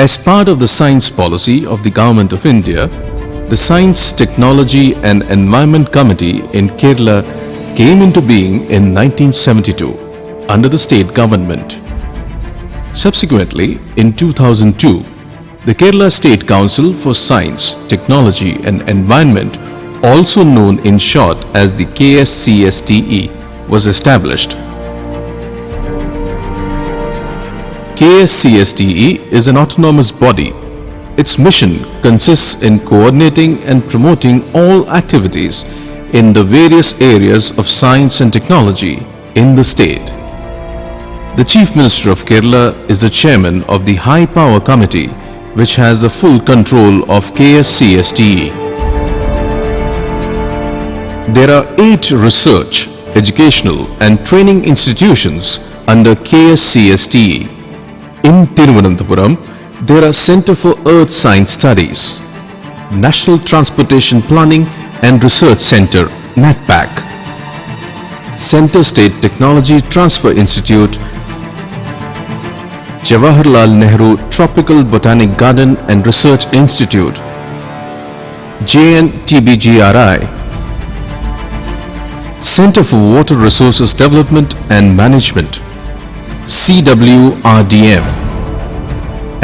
As part of the science policy of the Government of India, the Science, Technology and Environment Committee in Kerala came into being in 1972 under the state government. Subsequently, in 2002, the Kerala State Council for Science, Technology and Environment, also known in short as the KSCSTE, was established. KSCSTE is an autonomous body. Its mission consists in coordinating and promoting all activities in the various areas of science and technology in the state. The Chief Minister of Kerala is the chairman of the High Power Committee, which has the full control of KSCSTE. There are 8 research, educational and training institutions under KSCSTE. In Thiruvananthapuram, there are Center for Earth Science Studies, National Transportation Planning and Research Center, NATPAC, Center State Technology Transfer Institute, Jawaharlal Nehru Tropical Botanic Garden and Research Institute, JNTBGRI, Center for Water Resources Development and Management, CWRDM,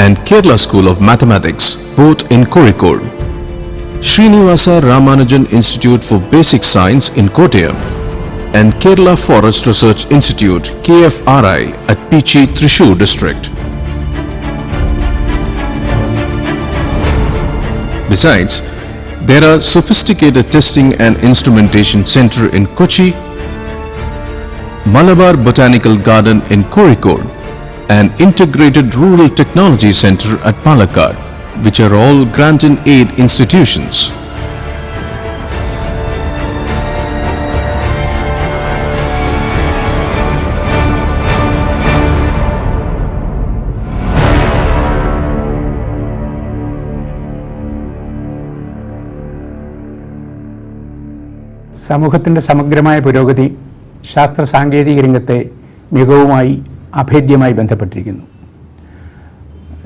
and Kerala School of Mathematics, both in Kozhikode, Srinivasa Ramanujan Institute for Basic Science in Kottayam, and Kerala Forest Research Institute, KFRI, at Pichi, Thrissur district. Besides, there are Sophisticated Testing and Instrumentation Center in Kochi, Malabar Botanical Garden in Kozhikode, and Integrated Rural Technology Center at Palakkad, which are all grant and aid institutions. സമൂഹത്തിൻ്റെ സമഗ്രമായ പുരോഗതി ശാസ്ത്ര സാങ്കേതിക രംഗത്തെ മികവുമായി അഭേദ്യമായി ബന്ധപ്പെട്ടിരിക്കുന്നു.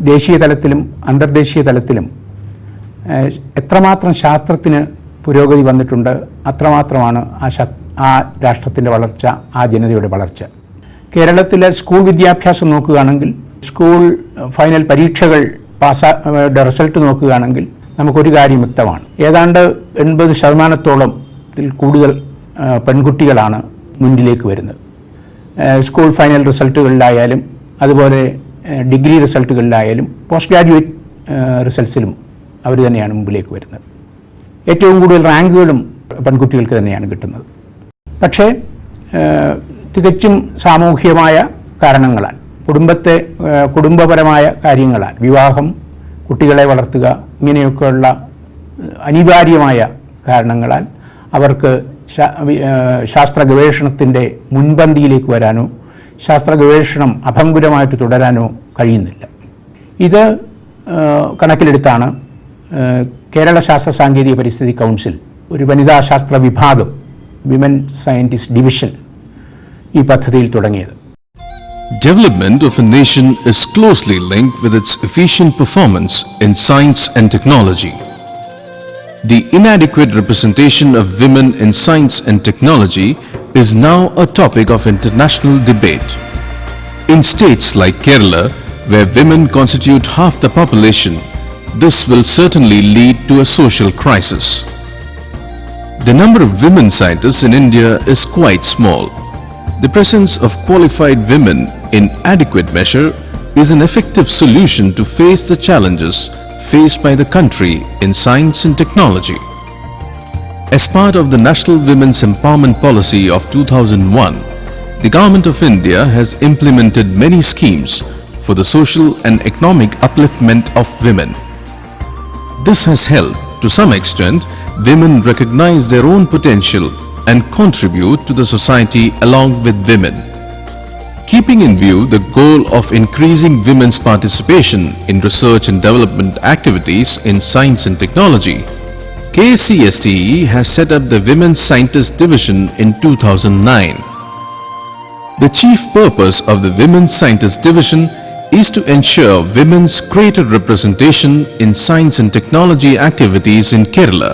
ദേശീയ തലത്തിലും അന്തർദേശീയ തലത്തിലും എത്രമാത്രം ശാസ്ത്രത്തിന് പുരോഗതി വന്നിട്ടുണ്ട് അത്രമാത്രമാണ് ആ രാഷ്ട്രത്തിൻ്റെ വളർച്ച, ആ ജനതയുടെ വളർച്ച. കേരളത്തിലെ സ്കൂൾ വിദ്യാഭ്യാസം നോക്കുകയാണെങ്കിൽ, സ്കൂൾ ഫൈനൽ പരീക്ഷകൾ റിസൾട്ട് നോക്കുകയാണെങ്കിൽ നമുക്കൊരു കാര്യം വ്യക്തമാണ്. ഏതാണ്ട് 80% കൂടുതൽ പെൺകുട്ടികളാണ് മുന്നിലേക്ക് വരുന്നത്. സ്കൂൾ ഫൈനൽ റിസൾട്ടുകളിലായാലും അതുപോലെ ഡിഗ്രി റിസൾട്ടുകളിലായാലും പോസ്റ്റ് ഗ്രാജുവേറ്റ് റിസൾട്ട്സിലും അവർ തന്നെയാണ് മുമ്പിലേക്ക് വരുന്നത്. ഏറ്റവും കൂടുതൽ റാങ്കുകളും പെൺകുട്ടികൾക്ക് തന്നെയാണ് കിട്ടുന്നത്. പക്ഷേ തികച്ചും സാമൂഹ്യമായ കാരണങ്ങളാൽ, കുടുംബപരമായ കാര്യങ്ങളാൽ, വിവാഹം, കുട്ടികളെ വളർത്തുക, ഇങ്ങനെയൊക്കെയുള്ള അനിവാര്യമായ കാരണങ്ങളാൽ അവർക്ക് ശാസ്ത്ര ഗവേഷണത്തിൻ്റെ മുൻപന്തിയിലേക്ക് വരാനോ ശാസ്ത്ര ഗവേഷണം അഭംഗുരമായിട്ട് തുടരാനോ കഴിയുന്നില്ല. ഇത് കണക്കിലെടുത്താണ് കേരള ശാസ്ത്ര സാങ്കേതിക പരിസ്ഥിതി കൗൺസിൽ ഒരു വനിതാ ശാസ്ത്ര വിഭാഗം, വിമൻ സയൻറ്റിസ്റ്റ് ഡിവിഷൻ, ഈ പദ്ധതിയിൽ തുടങ്ങിയത്. Development of a nation is closely linked with its efficient performance in science and technology. The inadequate representation of women in science and technology is now a topic of international debate. In states like Kerala, where women constitute half the population, this will certainly lead to a social crisis. The number of women scientists in India is quite small. The presence of qualified women in adequate measure is an effective solution to face the challenges faced by the country in science and technology. As part of the National Women's Empowerment Policy of 2001, the Government of India has implemented many schemes for the social and economic upliftment of women. This has helped, to some extent, women recognize their own potential and contribute to the society along with women. Keeping in view the goal of increasing women's participation in research and development activities in science and technology, KSCSTE has set up the Women's Scientist Division in 2009. The chief purpose of the Women's Scientist Division is to ensure women's greater representation in science and technology activities in Kerala.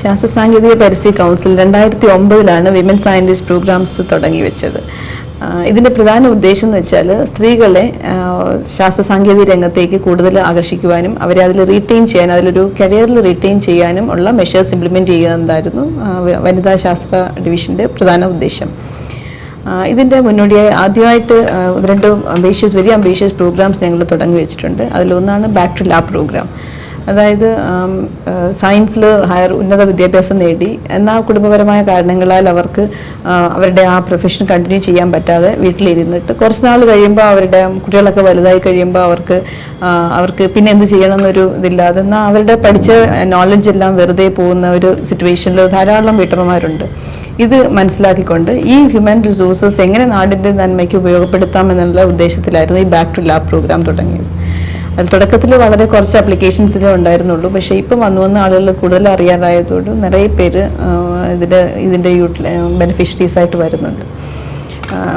ശാസ്ത്ര സാങ്കേതിക പരിസ്ഥിതി council 2009 women scientist programmes തുടങ്ങി വെച്ചത്. ഇതിൻ്റെ പ്രധാന ഉദ്ദേശം എന്ന് വെച്ചാൽ സ്ത്രീകളെ ശാസ്ത്ര സാങ്കേതിക രംഗത്തേക്ക് കൂടുതൽ ആകർഷിക്കുവാനും അവരെ അതിൽ റീറ്റെയിൻ ചെയ്യാൻ, അതിലൊരു കരിയറിൽ റീറ്റെയിൻ ചെയ്യാനും ഉള്ള മെഷേഴ്സ് ഇംപ്ലിമെൻറ്റ് ചെയ്യുക എന്നതായിരുന്നു വനിതാ ശാസ്ത്ര ഡിവിഷൻ്റെ പ്രധാന ഉദ്ദേശം. ഇതിൻ്റെ മുന്നോടിയായി ആദ്യമായിട്ട് 2 വെരി അംബീഷ്യസ് പ്രോഗ്രാംസ് ഞങ്ങൾ തുടങ്ങി വെച്ചിട്ടുണ്ട്. അതിലൊന്നാണ് ബാക്ക് ടു ലാബ് പ്രോഗ്രാം. അതായത് സയൻസിൽ ഉന്നത വിദ്യാഭ്യാസം നേടി എന്നാൽ കുടുംബപരമായ കാരണങ്ങളാൽ അവർക്ക് അവരുടെ ആ പ്രൊഫഷൻ കണ്ടിന്യൂ ചെയ്യാൻ പറ്റാതെ വീട്ടിലിരുന്നിട്ട് കുറച്ച് നാൾ കഴിയുമ്പോൾ അവരുടെ കുട്ടികളൊക്കെ വലുതായി കഴിയുമ്പോൾ അവർക്ക് പിന്നെ എന്ത് ചെയ്യണം എന്നൊരു ഇതില്ലാതെ എന്നാൽ അവരുടെ പഠിച്ച നോളജ് എല്ലാം വെറുതെ പോകുന്ന ഒരു സിറ്റുവേഷനിൽ ധാരാളം വീട്ടമ്മമാരുണ്ട്. ഇത് മനസ്സിലാക്കിക്കൊണ്ട് ഈ ഹ്യൂമൻ റിസോഴ്സസ് എങ്ങനെ നാടിൻ്റെ നന്മയ്ക്ക് ഉപയോഗപ്പെടുത്താം എന്നുള്ള ഉദ്ദേശത്തിലായിരുന്നു ഈ ബാക്ക് ടു ലാബ് പ്രോഗ്രാം തുടങ്ങിയത്. അതിൽ തുടക്കത്തിൽ വളരെ കുറച്ച് ആപ്ലിക്കേഷൻസിലേ ഉണ്ടായിരുന്നുള്ളൂ. പക്ഷേ ഇപ്പം വന്ന ആളുകൾ കൂടുതൽ അറിയാതായതുകൊണ്ട് നിറയെ പേര് ഇതിൻ്റെ ബെനിഫിഷ്യറീസ് ആയിട്ട് വരുന്നുണ്ട്.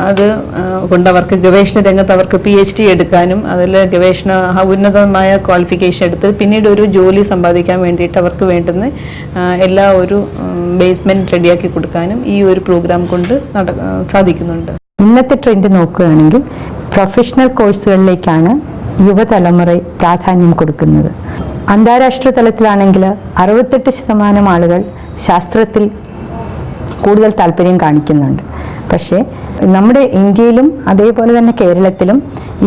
അത് കൊണ്ട് അവർക്ക് ഗവേഷണ രംഗത്ത് അവർക്ക് PhD എടുക്കാനും അതിൽ ഉന്നതമായ ക്വാളിഫിക്കേഷൻ എടുത്ത് പിന്നീട് ഒരു ജോലി സമ്പാദിക്കാൻ വേണ്ടിയിട്ട് അവർക്ക് വേണ്ടുന്ന എല്ലാ ഒരു ബേസ്മെൻറ്റ് റെഡിയാക്കി കൊടുക്കാനും ഈ ഒരു പ്രോഗ്രാം കൊണ്ട് സാധിക്കുന്നുണ്ട്. ഇന്നത്തെ ട്രെൻഡ് നോക്കുകയാണെങ്കിൽ പ്രൊഫഷണൽ കോഴ്സുകളിലേക്കാണ് യുവതലമുറ പ്രാധാന്യം കൊടുക്കുന്നത്. അന്താരാഷ്ട്ര തലത്തിലാണെങ്കിൽ 68% ആളുകൾ ശാസ്ത്രത്തിൽ കൂടുതൽ താല്പര്യം കാണിക്കുന്നുണ്ട്. പക്ഷേ നമ്മുടെ ഇന്ത്യയിലും അതേപോലെ തന്നെ കേരളത്തിലും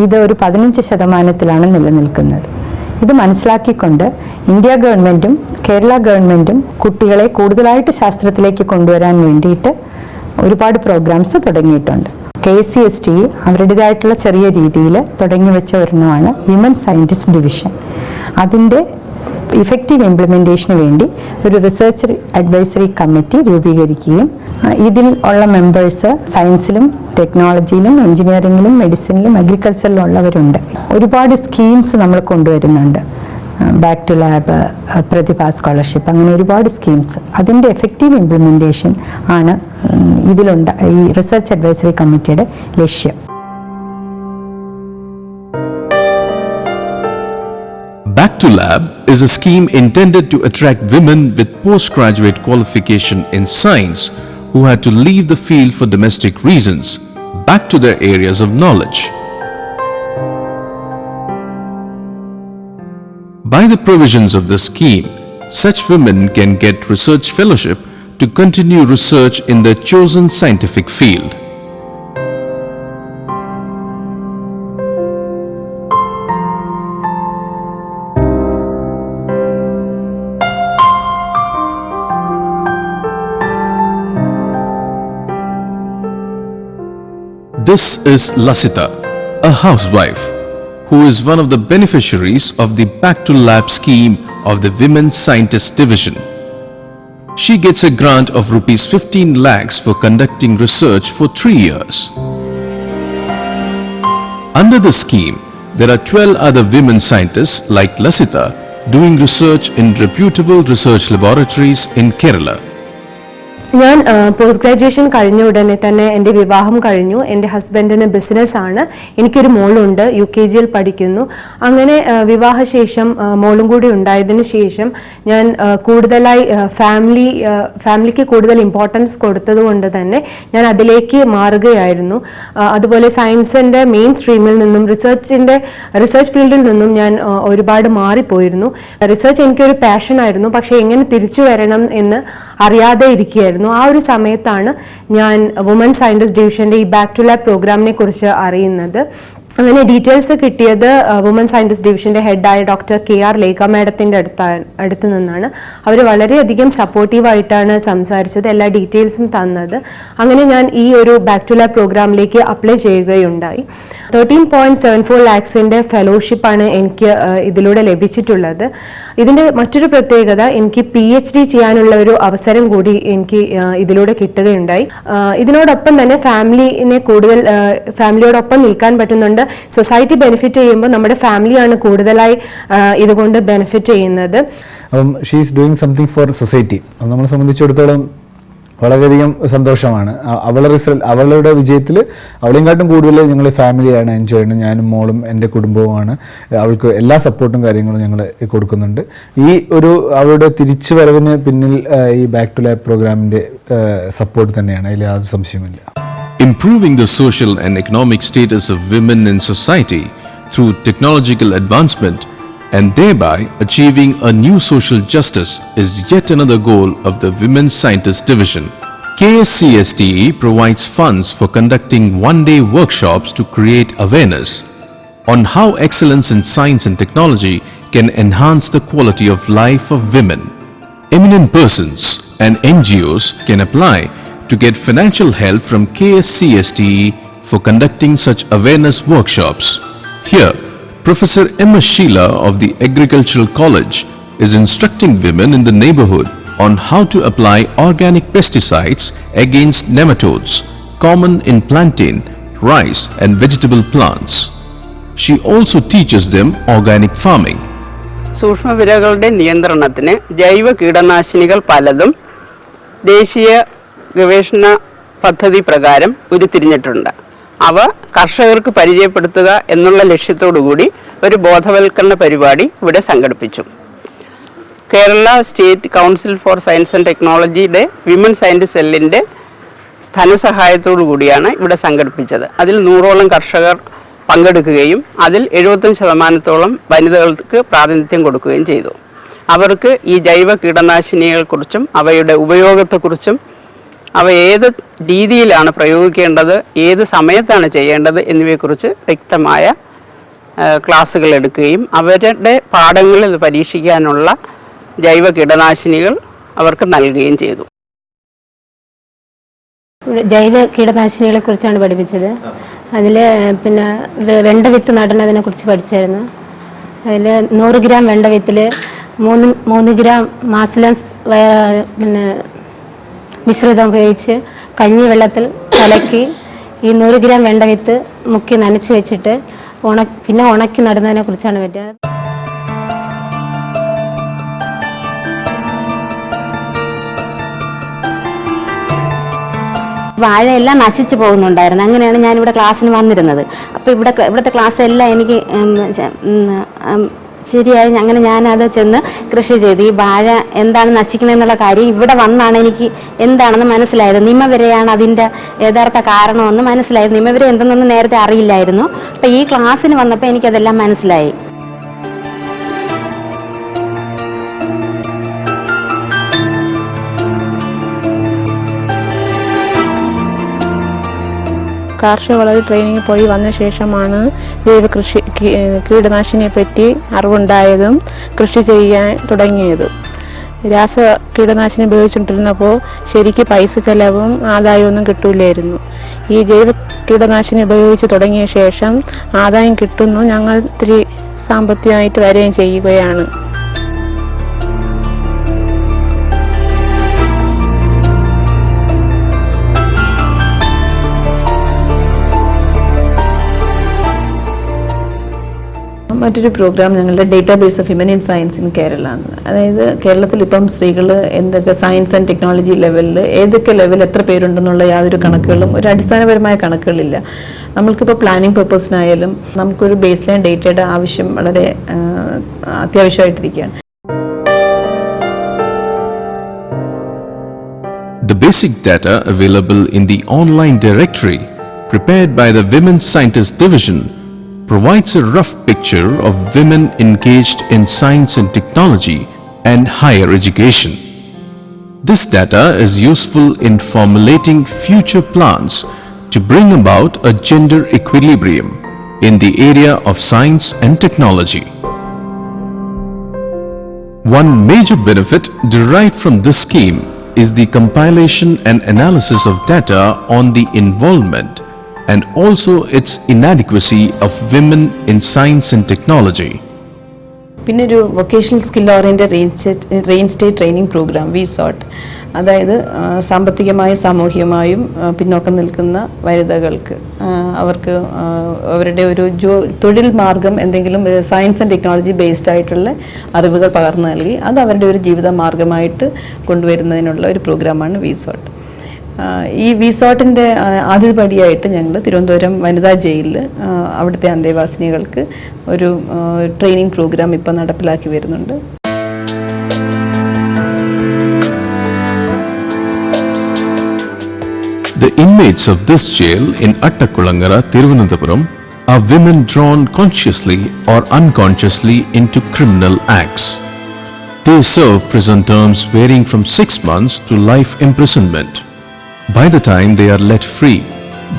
ഇത് ഒരു 15% നിലനിൽക്കുന്നത്. ഇത് മനസ്സിലാക്കിക്കൊണ്ട് ഇന്ത്യ ഗവൺമെൻറ്റും കേരള ഗവൺമെൻറ്റും കുട്ടികളെ കൂടുതലായിട്ട് ശാസ്ത്രത്തിലേക്ക് കൊണ്ടുവരാൻ വേണ്ടിയിട്ട് ഒരുപാട് പ്രോഗ്രാംസ് തുടങ്ങിയിട്ടുണ്ട്. KCST അവരുടേതായിട്ടുള്ള ചെറിയ രീതിയിൽ തുടങ്ങി വെച്ച ഒരെണ്ണമാണ് വിമൻ സയൻറ്റിസ്റ്റ് ഡിവിഷൻ. അതിൻ്റെ ഇഫക്റ്റീവ് ഇംപ്ലിമെൻറ്റേഷന് വേണ്ടി ഒരു റിസർച്ച് അഡ്വൈസറി കമ്മിറ്റി രൂപീകരിക്കുകയും ഇതിൽ ഉള്ള മെമ്പേഴ്സ് സയൻസിലും ടെക്നോളജിയിലും എഞ്ചിനീയറിംഗിലും മെഡിസിനിലും അഗ്രികൾച്ചറിലും ഉള്ളവരുണ്ട്. ഒരുപാട് സ്കീംസ് നമ്മൾ കൊണ്ടുവരുന്നുണ്ട്. Back to lab, Prathibha scholarship, അങ്ങനെ ഒരുപാട് സ്കീംസ്. അതിൻ്റെ എഫക്റ്റീവ് ഇംപ്ലിമെൻറ്റേഷൻ ആണ് ഈ റിസർച്ച് അഡ്വൈസറി കമ്മിറ്റിയുടെ ലക്ഷ്യം. Back to Lab is a scheme intended to attract women with postgraduate qualification in science who had to leave the field for domestic reasons back to their areas of knowledge. By the provisions of the scheme, such women can get research fellowship to continue research in their chosen scientific field. This is Lasita, a housewife, who is one of the beneficiaries of the Back to Lab scheme of the Women Scientist Division. She gets a grant of rupees 15 lakhs for conducting research for 3 years. Under the scheme, there are 12 other women scientists like Lasita doing research in reputable research laboratories in Kerala. ഞാൻ post graduation കഴിഞ്ഞ ഉടനെ തന്നെ എൻ്റെ വിവാഹം കഴിഞ്ഞു. എൻ്റെ ഹസ്ബൻഡിന് ബിസിനസ്സാണ്. എനിക്കൊരു മോളുണ്ട്, UKGയിൽ പഠിക്കുന്നു. അങ്ങനെ വിവാഹശേഷം മോളും കൂടി ഉണ്ടായതിന് ശേഷം ഞാൻ കൂടുതലായി ഫാമിലിക്ക് കൂടുതൽ ഇമ്പോർട്ടൻസ് കൊടുത്തതുകൊണ്ട് തന്നെ ഞാൻ അതിലേക്ക് മാറുകയായിരുന്നു. അതുപോലെ സയൻസിൻ്റെ മെയിൻ സ്ട്രീമിൽ നിന്നും റിസർച്ച് ഫീൽഡിൽ നിന്നും ഞാൻ ഒരുപാട് മാറിപ്പോയിരുന്നു. റിസർച്ച് എനിക്കൊരു പാഷനായിരുന്നു, പക്ഷേ എങ്ങനെ തിരിച്ചു വരണം എന്ന് അറിയാതെ ഇരിക്കുകയായിരുന്നു. ആ ഒരു സമയത്താണ് ഞാൻ വുമൻ സയൻറ്റിസ്റ്റ് ഡിവിഷൻ്റെ ഈ ബാക്ക് ടു ലാബ് പ്രോഗ്രാമിനെ കുറിച്ച് അറിയുന്നത്. അങ്ങനെ ഡീറ്റെയിൽസ് കിട്ടിയത് വുമൻ സയൻറ്റിസ്റ്റ് ഡിവിഷൻ്റെ ഹെഡായ ഡോക്ടർ KR ലേഖ മാഡത്തിൻ്റെ അടുത്ത് നിന്നാണ്. അവർ വളരെയധികം സപ്പോർട്ടീവായിട്ടാണ് സംസാരിച്ചത്, എല്ലാ ഡീറ്റെയിൽസും തന്നത്. അങ്ങനെ ഞാൻ ഈ ഒരു ബാക്ക് ടു ലാബ് പ്രോഗ്രാമിലേക്ക് അപ്ലൈ ചെയ്യുകയുണ്ടായി. 13.74 lakhs ഫെലോഷിപ്പാണ് എനിക്ക് ഇതിലൂടെ ലഭിച്ചിട്ടുള്ളത്. ഇതിൻ്റെ മറ്റൊരു പ്രത്യേകത, എനിക്ക് PhD ചെയ്യാനുള്ള ഒരു അവസരം കൂടി എനിക്ക് ഇതിലൂടെ കിട്ടുകയുണ്ടായി. ഇതിനോടൊപ്പം തന്നെ ഫാമിലിയോടൊപ്പം നിൽക്കാൻ പറ്റുന്നുണ്ട്. സൊസൈറ്റി ബെനിഫിറ്റ് ചെയ്യുമ്പോൾ നമ്മുടെ ഫാമിലിയാണ് കൂടുതലായി ഇതുകൊണ്ട് ബെനിഫിറ്റ് ചെയ്യുന്നത്. She is doing something for society. നമ്മളെ സംബന്ധിച്ചിടത്തോളം വളരെയധികം സന്തോഷമാണ്. അവളുടെ വിജയത്തിൽ അവളെയും കൂടുതൽ ഞങ്ങൾ ഫാമിലിയാണ് എൻജോയ് ചെയ്യുന്നത്. ഞാനും മോളും എൻ്റെ കുടുംബവുമാണ്. അവൾക്ക് എല്ലാ സപ്പോർട്ടും കാര്യങ്ങളും ഞങ്ങൾ കൊടുക്കുന്നുണ്ട്. ഈ അവളുടെ തിരിച്ചു വരവിന് പിന്നിൽ ഈ ബാക്ക് ടു ലാബ് പ്രോഗ്രാമിൻ്റെ സപ്പോർട്ട് തന്നെയാണ്, അതിൽ യാതൊരു സംശയമില്ല. Improving the social and economic status of women in society through technological advancement and thereby achieving a new social justice is yet another goal of the Women's Scientist Division. KSCSTE provides funds for conducting one-day workshops to create awareness on how excellence in science and technology can enhance the quality of life of women. Eminent persons and NGOs can apply to get financial help from KSCSTE for conducting such awareness workshops. Here, Professor M. Sheila of the Agricultural College is instructing women in the neighborhood on how to apply organic pesticides against nematodes, common in plantain, rice and vegetable plants. She also teaches them organic farming. സൂക്ഷ്മവിരകളുടെ നിയന്ത്രണത്തിന് ജൈവ കീടനാശിനികൾ പലതും ദേശീയ ഗവേഷണ പദ്ധതി പ്രകാരം ഉരുത്തിരിഞ്ഞിട്ടുണ്ട്. അവ കർഷകർക്ക് പരിചയപ്പെടുത്തുക എന്നുള്ള ലക്ഷ്യത്തോടുകൂടി ഒരു ബോധവൽക്കരണ പരിപാടി ഇവിടെ സംഘടിപ്പിച്ചു. Kerala state council for science and ടെക്നോളജിയുടെ വിമൻ സയൻറ്റിസ്റ്റ് സെല്ലിൻ്റെ ധനസഹായത്തോടു കൂടിയാണ് ഇവിടെ സംഘടിപ്പിച്ചത്. അതിൽ 100ഓളം കർഷകർ പങ്കെടുക്കുകയും അതിൽ 75% വനിതകൾക്ക് പ്രാതിനിധ്യം കൊടുക്കുകയും ചെയ്തു. അവർക്ക് ഈ ജൈവ കീടനാശിനികളെക്കുറിച്ചും അവയുടെ ഉപയോഗത്തെക്കുറിച്ചും അവ ഏത് രീതിയിലാണ് പ്രയോഗിക്കേണ്ടത്, ഏത് സമയത്താണ് ചെയ്യേണ്ടത് എന്നിവയെക്കുറിച്ച് വ്യക്തമായ ക്ലാസ്സുകൾ എടുക്കുകയും അവരുടെ പാഠങ്ങളിൽ പരീക്ഷിക്കാനുള്ള ജൈവ കീടനാശിനികൾ അവർക്ക് നൽകുകയും ചെയ്തു. ജൈവ കീടനാശിനികളെ കുറിച്ചാണ് പഠിപ്പിച്ചത്. അതിൽ പിന്നെ വെണ്ട വിത്ത് നടുന്നതിനെ കുറിച്ച് പഠിച്ചായിരുന്നു. അതിൽ 100 ഗ്രാം വെണ്ട വിത്തിൽ 3 ഗ്രാം മാസ്ലൻസ് പിന്നെ മിശ്രിതം ഉപയോഗിച്ച് കഞ്ഞി വെള്ളത്തിൽ കലക്കി ഈ 100 ഗ്രാം വെണ്ട വിത്ത് മുക്കി നനച്ച് വെച്ചിട്ട് പിന്നെ ഉണക്കി നടുന്നതിനെ കുറിച്ചാണ് പറ്റുക. വാഴയെല്ലാം നശിച്ചു പോകുന്നുണ്ടായിരുന്നു. അങ്ങനെയാണ് ഞാനിവിടെ ക്ലാസ്സിന് വന്നിരുന്നത്. അപ്പോൾ ഇവിടുത്തെ ക്ലാസ് എല്ലാം എനിക്ക് ശരിയായി. അങ്ങനെ ഞാനത് ചെന്ന് കൃഷി ചെയ്ത് ഈ വാഴ എന്താണ് നശിക്കണമെന്നുള്ള കാര്യം ഇവിടെ വന്നാണ് എനിക്ക് എന്താണെന്ന് മനസ്സിലായത്. നിമവരെയാണ് അതിൻ്റെ യഥാർത്ഥ കാരണമെന്ന് മനസ്സിലായത്. നിമവരെ എന്തെന്നൊന്നും നേരത്തെ അറിയില്ലായിരുന്നു. അപ്പോൾ ഈ ക്ലാസ്സിന് വന്നപ്പോൾ എനിക്കതെല്ലാം മനസ്സിലായി. കാർഷിക വളർച്ച ട്രെയിനിങ് പോയി വന്ന ശേഷമാണ് ജൈവ കൃഷി കീടനാശിനിയെ പറ്റി അറിവുണ്ടായതും കൃഷി ചെയ്യാൻ തുടങ്ങിയതും. രാസ കീടനാശിനി ഉപയോഗിച്ചുകൊണ്ടിരുന്നപ്പോൾ ശരിക്ക് പൈസ ചെലവും ആദായമൊന്നും കിട്ടില്ലായിരുന്നു. ഈ ജൈവ കീടനാശിനി ഉപയോഗിച്ച് തുടങ്ങിയ ശേഷം ആദായം കിട്ടുന്നു, ഞങ്ങൾ ഇത്തിരി സാമ്പത്തികമായിട്ട് വരികയും ചെയ്യുകയാണ്. മറ്റൊരു പ്രോഗ്രാം ഞങ്ങളുടെ database of women in science in Kerala ആണ്. അതായത് കേരളത്തിൽ ഇപ്പം സ്ത്രീകൾ എന്തൊക്കെ സയൻസ് ആൻഡ് ടെക്നോളജി ലെവലിൽ ഏതൊക്കെ ലെവൽ എത്ര പേരുണ്ടെന്നുള്ള യാതൊരു കണക്കുകളും ഒരു അടിസ്ഥാനപരമായ കണക്കുകളില്ല. നമ്മൾക്കിപ്പോൾ പ്ലാനിങ് പർപ്പസിനായാലും നമുക്കൊരു ബേസ് ലൈൻ ഡേറ്റയുടെ ആവശ്യം വളരെ അത്യാവശ്യമായിട്ടിരിക്കുകയാണ്. The basic data available in the online directory prepared by the Women's Scientist Division provides a rough picture of women engaged in science and technology and higher education. This data is useful in formulating future plans to bring about a gender equilibrium in the area of science and technology. One major benefit derived from this scheme is the compilation and analysis of data on the involvement and also its inadequacy of women in science and technology. പിന്നെ ഒരു vocational skill oriented റെയിൻ state training programme VSOT, അതായത് സാമ്പത്തികമായും സാമൂഹികമായും പിന്നോക്കം നിൽക്കുന്ന വനിതകൾക്ക് അവർക്ക് അവരുടെ ഒരു തൊഴിൽ മാർഗം എന്തെങ്കിലും സയൻസ് ആൻഡ് ടെക്നോളജി ബേസ്ഡ് ആയിട്ടുള്ള അറിവുകൾ പകർന്നു നൽകി അത് അവരുടെ ഒരു ജീവിത മാർഗമായിട്ട് കൊണ്ടുവരുന്നതിനുള്ള ഒരു പ്രോഗ്രാമാണ് VSOT. ഈ വിസോട്ടിൻ്റെ ആദ്യപടിയായിട്ട് ഞങ്ങൾ തിരുവനന്തപുരം വനിതാ ജയിലിൽ അവിടുത്തെ അന്തേവാസിനികൾക്ക് ഒരു ട്രെയിനിങ് പ്രോഗ്രാം ഇപ്പോൾ നടപ്പിലാക്കി വരുന്നുണ്ട്. The inmates of this jail in Attakulangara, Thiruvananthapuram are women drawn consciously or unconsciously into criminal acts. They serve prison terms varying from 6 months to life imprisonment. By the time they are let free,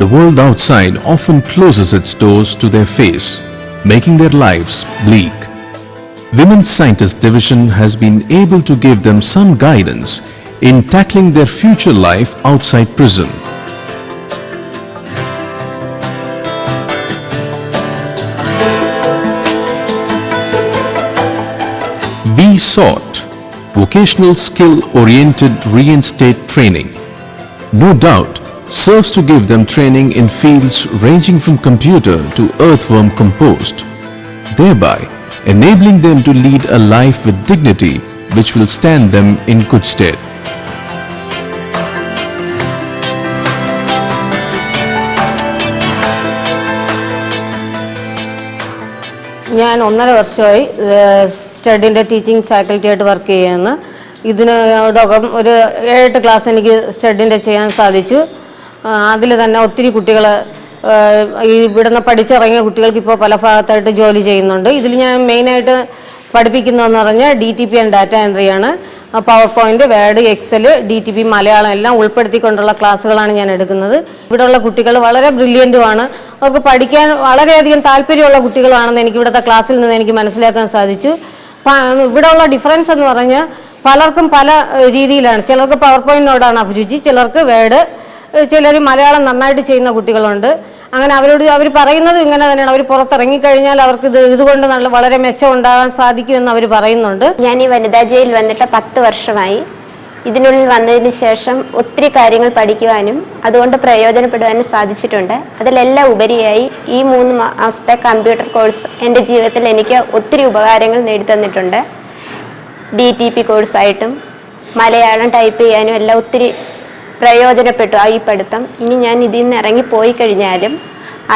the world outside often closes its doors to their face, making their lives bleak. Women's Scientist Division has been able to give them some guidance in tackling their future life outside prison. We sought vocational skill-oriented reinstate training. No doubt serves to give them training in fields ranging from computer to earthworm compost, thereby enabling them to lead a life with dignity which will stand them in good stead. ഞാൻ 1.5 വർഷമായി സ്റ്റഡിൻ്റെ teaching ഫാക്കൽറ്റിയായിട്ട് work ചെയ്യുന്നു. ഇതിനോടകം ഒരു 7-8 class എനിക്ക് സ്റ്റഡിൻ്റെ ചെയ്യാൻ സാധിച്ചു. അതിൽ തന്നെ ഒത്തിരി കുട്ടികൾ ഇവിടുന്ന് പഠിച്ചിറങ്ങിയ കുട്ടികൾക്ക് ഇപ്പോൾ പല ഭാഗത്തായിട്ട് ജോലി ചെയ്യുന്നുണ്ട്. ഇതിൽ ഞാൻ മെയിനായിട്ട് പഠിപ്പിക്കുന്നതെന്ന് പറഞ്ഞാൽ DTP ആൻഡ് ഡാറ്റ എൻട്രിയാണ്. Power point, word, Excel, DTP Malayalam എല്ലാം ഉൾപ്പെടുത്തിക്കൊണ്ടുള്ള ക്ലാസ്സുകളാണ് ഞാൻ എടുക്കുന്നത്. ഇവിടെയുള്ള കുട്ടികൾ വളരെ ബ്രില്യൻറ്റുമാണ്. അവർക്ക് പഠിക്കാൻ വളരെയധികം താല്പര്യമുള്ള കുട്ടികളാണെന്ന് എനിക്ക് ഇവിടുത്തെ ക്ലാസ്സിൽ നിന്ന് എനിക്ക് മനസ്സിലാക്കാൻ സാധിച്ചു. ഇവിടെയുള്ള ഡിഫറൻസ് എന്ന് പറഞ്ഞാൽ പലർക്കും പല രീതിയിലാണ്. ചിലർക്ക് പവർ പോയിന്റിനോടാണ് അഭിരുചി, ചിലർക്ക് വേർഡ്, ചിലർ മലയാളം നന്നായിട്ട് ചെയ്യുന്ന കുട്ടികളുണ്ട്. അങ്ങനെ അവർ പറയുന്നത് ഇങ്ങനെ തന്നെയാണ്. അവർ പുറത്തിറങ്ങിക്കഴിഞ്ഞാൽ അവർക്ക് ഇതുകൊണ്ട് വളരെ മെച്ചം ഉണ്ടാകാൻ സാധിക്കുമെന്ന് അവർ പറയുന്നുണ്ട്. ഞാൻ ഈ വനിതാ ജയിൽ വന്നിട്ട് 10 വർഷമായി. ഇതിനുള്ളിൽ വന്നതിന് ശേഷം ഒത്തിരി കാര്യങ്ങൾ പഠിക്കുവാനും അതുകൊണ്ട് പ്രയോജനപ്പെടുവാനും സാധിച്ചിട്ടുണ്ട്. അതിലെല്ലാം ഉപരിയായി ഈ 3 മാസത്തെ കമ്പ്യൂട്ടർ കോഴ്സ് എൻ്റെ ജീവിതത്തിൽ എനിക്ക് ഒത്തിരി ഉപകാരങ്ങൾ നേടിത്തന്നിട്ടുണ്ട്. DTP കോഴ്സായിട്ടും മലയാളം ടൈപ്പ് ചെയ്യാനും എല്ലാം ഒത്തിരി പ്രയോജനപ്പെട്ടു ഈ പഠിത്തം. ഇനി ഞാൻ ഇതിൽ നിന്ന് ഇറങ്ങിപ്പോയി കഴിഞ്ഞാലും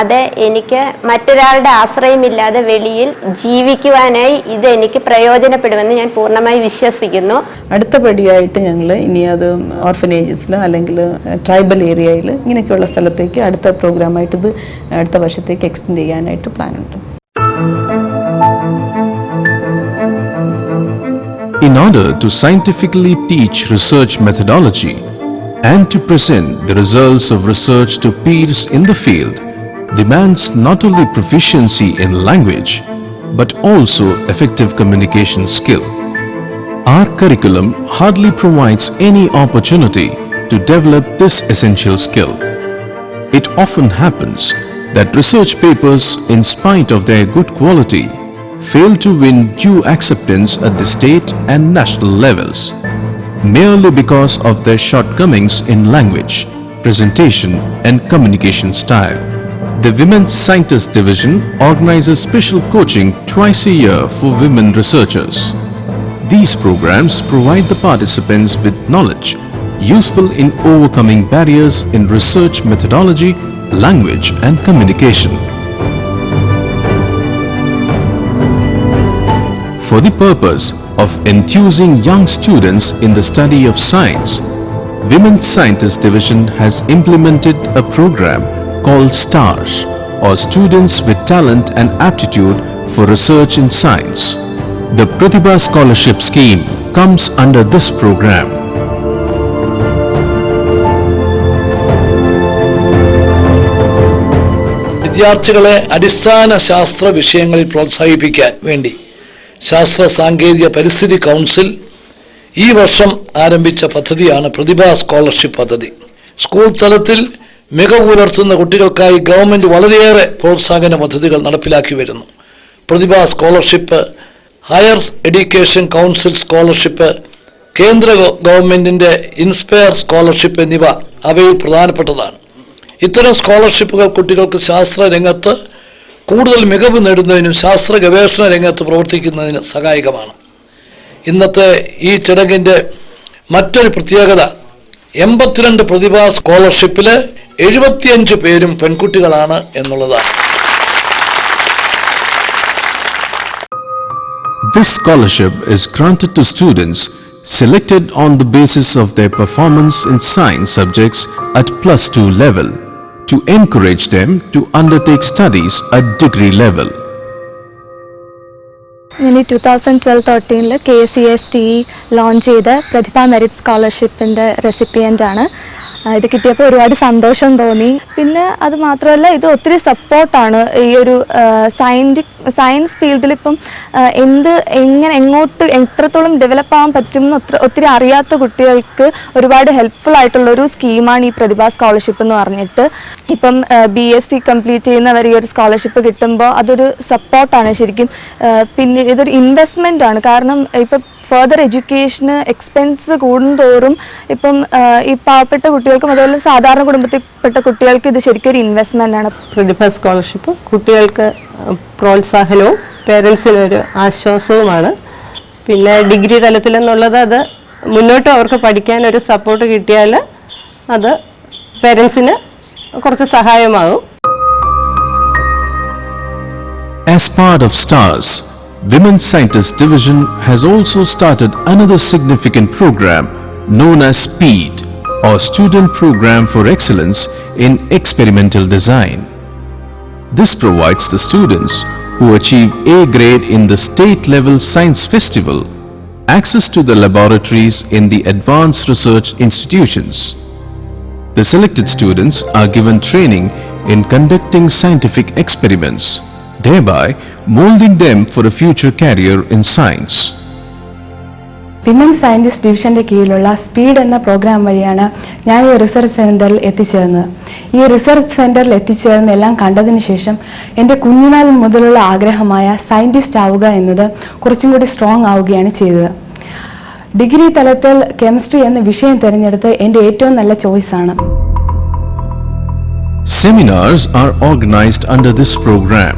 അത് എനിക്ക് മറ്റൊരാളുടെ ആശ്രയമില്ലാതെ വെളിയിൽ ജീവിക്കുവാനായി ഇത് എനിക്ക് പ്രയോജനപ്പെടുമെന്ന് ഞാൻ പൂർണ്ണമായി വിശ്വസിക്കുന്നു. അടുത്ത പടിയായിട്ട് ഞങ്ങൾ ഇനി അത് ഓർഫനേജസിൽ അല്ലെങ്കിൽ ട്രൈബൽ ഏരിയയിൽ ഇങ്ങനെയൊക്കെയുള്ള സ്ഥലത്തേക്ക് അടുത്ത പ്രോഗ്രാമായിട്ട് ഇത് അടുത്ത വർഷത്തേക്ക് എക്സ്റ്റെൻഡ് ചെയ്യാനായിട്ട് പ്ലാനുണ്ട്. In order to scientifically teach research methodology and to present the results of research to peers in the field demands not only proficiency in language but also effective communication skill. Our curriculum hardly provides any opportunity to develop this essential skill. It often happens that research papers, in spite of their good quality, fail to win due acceptance at the state and national levels, merely because of their shortcomings in language, presentation and communication style. The Women's Scientist Division organizes special coaching twice a year for women researchers. These programs provide the participants with knowledge useful in overcoming barriers in research methodology, language and communication. For the purpose of enthusing young students in the study of science, Women's Scientist Division has implemented a program called STARS, or Students with Talent and Aptitude for Research in Science. The Pratibha Scholarship Scheme comes under this program. വിദ്യാർത്ഥികളെ അടിസ്ഥാന ശാസ്ത്ര വിഷയങ്ങളിൽ പ്രോത്സാഹിപ്പിക്കാൻ വേണ്ടി ശാസ്ത്ര സാങ്കേതിക പരിസ്ഥിതി council ഈ വർഷം ആരംഭിച്ച പദ്ധതിയാണ് പ്രതിഭ സ്കോളർഷിപ്പ് പദ്ധതി. സ്കൂൾ തലത്തിൽ മികവ് പുലർത്തുന്ന കുട്ടികൾക്കായി ഗവൺമെൻറ് വളരെയേറെ പ്രോത്സാഹന പദ്ധതികൾ നടപ്പിലാക്കി വരുന്നു. Pratibha scholarship, higher education council scholarship, കേന്ദ്ര ഗവൺമെൻറ്റിൻ്റെ ഇൻസ്പയർ സ്കോളർഷിപ്പ് എന്നിവ അവയിൽ പ്രധാനപ്പെട്ടതാണ്. ഇത്തരം സ്കോളർഷിപ്പുകൾ കുട്ടികൾക്ക് ശാസ്ത്ര രംഗത്ത് കൂടുതൽ മികവ് നേടുന്നതിനും ശാസ്ത്ര ഗവേഷണ രംഗത്ത് പ്രവർത്തിക്കുന്നതിന് സഹായകമാണ്. ഇന്നത്തെ ഈ ചടങ്ങിൻ്റെ മറ്റൊരു പ്രത്യേകത 82 പ്രതിഭാ സ്കോളർഷിപ്പില് 75 പേരും പെൺകുട്ടികളാണ് എന്നുള്ളതാണ്. This scholarship is granted to students selected on the basis of their performance in science subjects at +2 level to encourage them to undertake studies at degree level. ഞാൻ 2012-13 KCSTE ലോഞ്ച് ചെയ്ത പ്രതിഭ മെറിറ്റ് സ്കോളർഷിപ്പിൻ്റെ റെസിപ്പിയൻ്റ് ആണ്. ഇത് കിട്ടിയപ്പോൾ ഒരുപാട് സന്തോഷം തോന്നി. പിന്നെ അത് മാത്രമല്ല, ഇത് ഒത്തിരി സപ്പോർട്ടാണ് ഈ ഒരു സയൻസ് ഫീൽഡിൽ. ഇപ്പം എങ്ങോട്ട് എത്രത്തോളം ഡെവലപ്പ് ആവാൻ പറ്റും എന്ന് ഒത്തിരി അറിയാത്ത കുട്ടികൾക്ക് ഒരുപാട് ഹെൽപ്ഫുൾ ആയിട്ടുള്ളൊരു സ്കീമാണ് ഈ പ്രതിഭ സ്കോളർഷിപ്പ് എന്ന് പറഞ്ഞിട്ട്. ഇപ്പം BSc കംപ്ലീറ്റ് ചെയ്യുന്നവർ ഈ ഒരു സ്കോളർഷിപ്പ് കിട്ടുമ്പോൾ അതൊരു സപ്പോർട്ടാണ് ശരിക്കും. പിന്നെ ഇതൊരു ഇൻവെസ്റ്റ്മെൻ്റ് ആണ്. കാരണം ഇപ്പം ഫർദർ എഡ്യൂക്കേഷന് എക്സ്പെൻസ് കൂടുന്തോറും ഇപ്പം ഈ പാവപ്പെട്ട കുട്ടികൾക്കും അതുപോലെ സാധാരണ കുടുംബത്തിൽപ്പെട്ട കുട്ടികൾക്ക് ഇത് ശരിക്കും ഒരു ഇൻവെസ്റ്റ്മെൻ്റ് ആണ്. പ്രതിഭ സ്കോളർഷിപ്പ് കുട്ടികൾക്ക് പ്രോത്സാഹനവും പേരൻസിനൊരു ആശ്വാസവുമാണ്. പിന്നെ ഡിഗ്രി തലത്തിലെന്നുള്ളത് അത് മുന്നോട്ട് അവർക്ക് പഠിക്കാൻ ഒരു സപ്പോർട്ട് കിട്ടിയാൽ അത് പേരൻസിന് കുറച്ച് സഹായമാകും. As part of STARS, Women's Scientist Division has also started another significant program known as SPEED, or Student Program for Excellence in Experimental Design. This provides the students who achieve A grade in the state-level science festival access to the laboratories in the advanced research institutions. The selected students are given training in conducting scientific experiments, thereby molding them for a future career in science. Women scientist ഡിവിഷൻ്റെ കീഴിലുള്ള speed എന്ന programme വഴിയാണ് ഞാൻ ഈ research സെൻറ്ററിൽ എത്തിച്ചേർന്നത്. ഈ research സെൻറ്ററിൽ എത്തിച്ചേർന്ന് എല്ലാം കണ്ടതിന് ശേഷം എൻ്റെ കുഞ്ഞുനാൾ മുതലുള്ള ആഗ്രഹമായ സയൻറ്റിസ്റ്റ് ആവുക എന്നത് കുറച്ചും കൂടി സ്ട്രോങ് ആവുകയാണ് ചെയ്തത്. ഡിഗ്രി തലത്തിൽ കെമിസ്ട്രി എന്ന വിഷയം തിരഞ്ഞെടുത്ത് എൻ്റെ ഏറ്റവും നല്ല ചോയ്സാണ്. Seminars are organized under this program,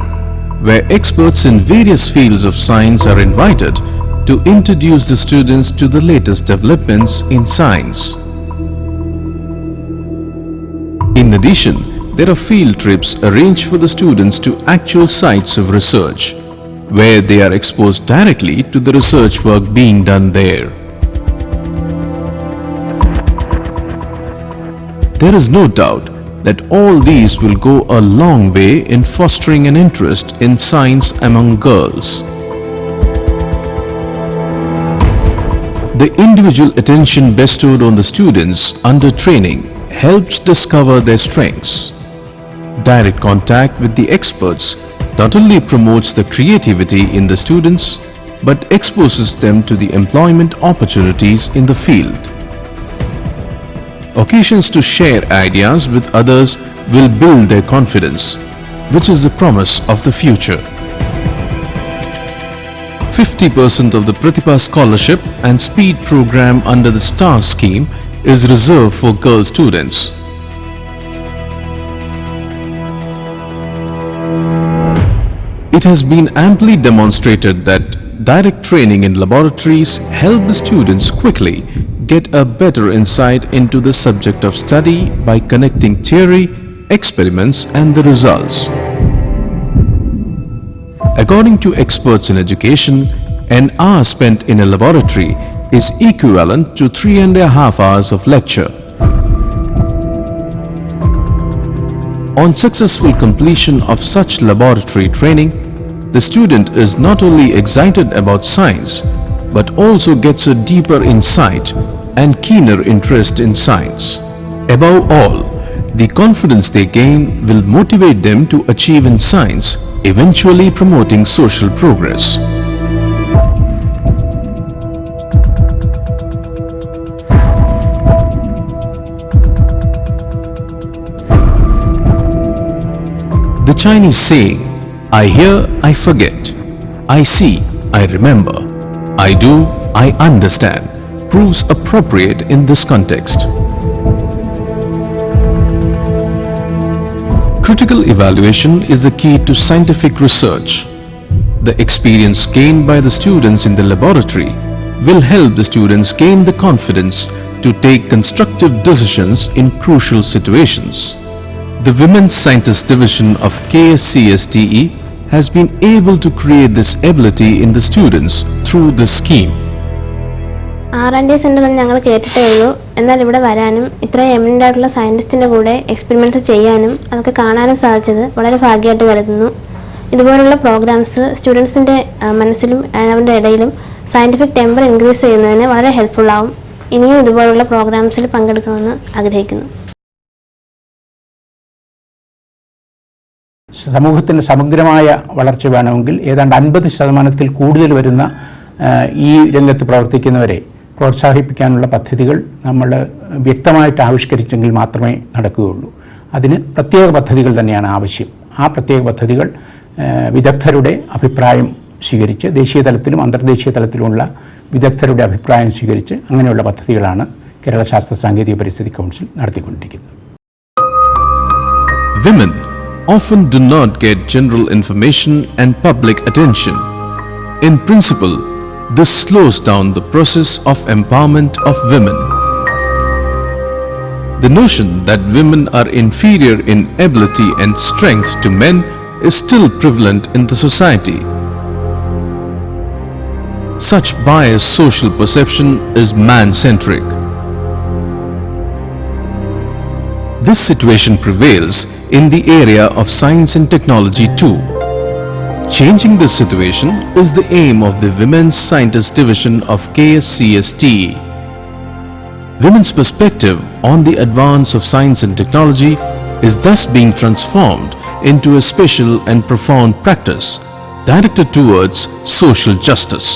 where experts in various fields of science are invited to introduce the students to the latest developments in science. In addition, there are field trips arranged for the students to actual sites of research, where they are exposed directly to the research work being done there. There is no doubt that all these will go a long way in fostering an interest in science among girls. The individual attention bestowed on the students under training helps discover their strengths. Direct contact with the experts not only promotes the creativity in the students, but exposes them to the employment opportunities in the field. Occasions to share ideas with others will build their confidence, which is the promise of the future. 50% of the Pratibha Scholarship and SPEED program under the STAR scheme is reserved for girl students. It has been amply demonstrated that direct training in laboratories help the students quickly get a better insight into the subject of study by connecting theory, experiments and the results. According to experts in education, an hour spent in a laboratory is equivalent to 3.5 hours of lecture. On successful completion of such laboratory training, the student is not only excited about science, but also gets a deeper insight and keener interest in science. Above all, the confidence they gain will motivate them to achieve in science, eventually promoting social progress. The Chinese saying, "I hear, I forget. I see, I remember. I do, I understand," proves appropriate in this context. Critical evaluation is the key to scientific research. The experience gained by the students in the laboratory will help the students gain the confidence to take constructive decisions in crucial situations. The Women's Scientist Division of KSCSTE has been able to create this ability in the students through this scheme. R&D centre എന്ന് ഞങ്ങൾ കേട്ടിട്ടേ ഉള്ളൂ. എന്നാൽ ഇവിടെ വരാനും ഇത്രയും eminent ആയിട്ടുള്ള സയൻറ്റിസ്റ്റിൻ്റെ കൂടെ എക്സ്പെരിമെൻറ്റ്സ് ചെയ്യാനും അതൊക്കെ കാണാനും സാധിച്ചത് വളരെ ഭാഗ്യമായിട്ട് കരുതുന്നു. ഇതുപോലുള്ള പ്രോഗ്രാംസ് സ്റ്റുഡൻസിൻ്റെ മനസ്സിലും അവരുടെ ഇടയിലും സയൻറ്റിഫിക് ടെമ്പർ ഇൻക്രീസ് ചെയ്യുന്നതിന് വളരെ ഹെൽപ്ഫുള്ളാവും. ഇനിയും ഇതുപോലുള്ള പ്രോഗ്രാംസിൽ പങ്കെടുക്കണമെന്ന് ആഗ്രഹിക്കുന്നു. സമൂഹത്തിന് സമഗ്രമായ വളർച്ച വേണമെങ്കിൽ ഏതാണ്ട് 50% കൂടുതൽ വരുന്ന ഈ രംഗത്ത് പ്രവർത്തിക്കുന്നവരെ പ്രോത്സാഹിപ്പിക്കാനുള്ള പദ്ധതികൾ നമ്മൾ വ്യക്തമായിട്ട് ആവിഷ്കരിച്ചെങ്കിൽ മാത്രമേ നടക്കുകയുള്ളൂ. അതിന് പ്രത്യേക പദ്ധതികൾ തന്നെയാണ് ആവശ്യം. ആ പ്രത്യേക പദ്ധതികൾ വിദഗ്ധരുടെ അഭിപ്രായം സ്വീകരിച്ച് ദേശീയ തലത്തിലും അന്തർദേശീയ തലത്തിലുമുള്ള വിദഗ്ധരുടെ അഭിപ്രായം സ്വീകരിച്ച് അങ്ങനെയുള്ള പദ്ധതികളാണ് കേരള ശാസ്ത്ര സാങ്കേതിക പരിസ്ഥിതി കൗൺസിൽ നടത്തിക്കൊണ്ടിരിക്കുന്നത്. Women often do not get general information and public attention. In principle, this slows down the process of empowerment of women. The notion that women are inferior in ability and strength to men is still prevalent in the society. Such biased social perception is man-centric. This situation prevails in the area of science and technology too. Changing this situation is the aim of the Women's Scientist Division of KSCSTE. Women's perspective on the advance of science and technology is thus being transformed into a special and profound practice directed towards social justice.